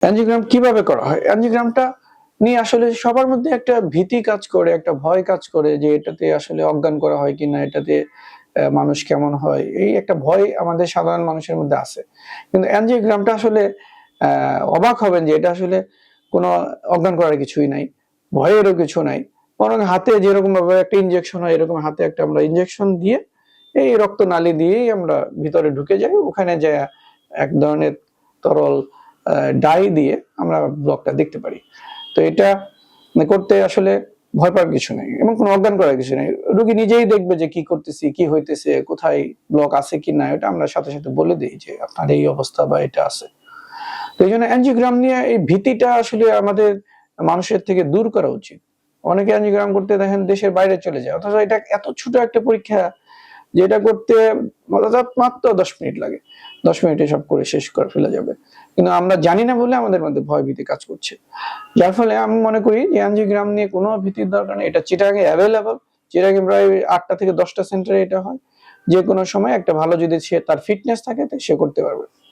Angiogram কিভাবে করা হয়? অ্যাঞ্জিওগ্রামটা নিয়ে আসলে সবার মধ্যে একটা ভীতি কাজ করে, একটা ভয় কাজ করে যে এটাতে আসলে অজ্ঞান করা হয় কিনা, এটাতে মানুষ কেমন হয়? এই একটা ভয় আমাদের সাধারণ মানুষের মধ্যে আছে। কিন্তু অ্যাঞ্জিওগ্রামটা আসলে অ্যা অবাক হবেন যে এটা আসলে কোনো অজ্ঞান করার কিছুই নাই। ভয়েরও কিছু নাই। বরং হাতে যেরকমভাবে একটা ইনজেকশন হয় এরকম হাতে একটা আমরা ইনজেকশন দিয়ে এই রক্তনালী দিয়েই আমরা ভিতরে ঢুকে যাই। ওখানে যাইয়া এক ধরনের তরল ডাই দিয়ে আমরা ব্লকটা দেখতে পারি। তো এটা করতে আসলে ভয় পাওয়ার কিছু নেই এবং কোনো অজ্ঞান করার কিছু নেই। রোগী নিজেই দেখবে যে কি করতেছি, কি হইতেছে, কোথায় ব্লক আছে কি না এটা আমরা সাথে, সাথে বলে দেই যে আপনার এই অবস্থা বা এটা আছে। তো এইজন্য অ্যাঞ্জিওগ্রাম নিয়ে এই ভীতিটা আসলে আমাদের মানুষের থেকে দূর করা উচিত। অনেকে অ্যাঞ্জিওগ্রাম করতে দেখেন দেশের বাইরে চলে যায়। অথচ এটা এত ছোট একটা পরীক্ষা যেটা করতে মাত্র ১০ মিনিট লাগে। ১০ মিনিটে সব করে শেষ করে ফেলা যাবে। কিন্তু আমরা জানি না বলে আমাদের মধ্যে ভয়-ভীতি কাজ করছে। যার ফলে আমি মনে করি যে অ্যাঞ্জিওগ্রাম নিয়ে কোনো ভীতির দরকার নেই। এটা চিটাগাংয়ে এভেইলেবল। চিটাগাংয়ে প্রায় ৮ টা থেকে ১০ টা সেন্টারে এটা হয়। যেকোনো সময় একটা ভালো যদি তার ফিটনেস থাকে সে করতে পারবে।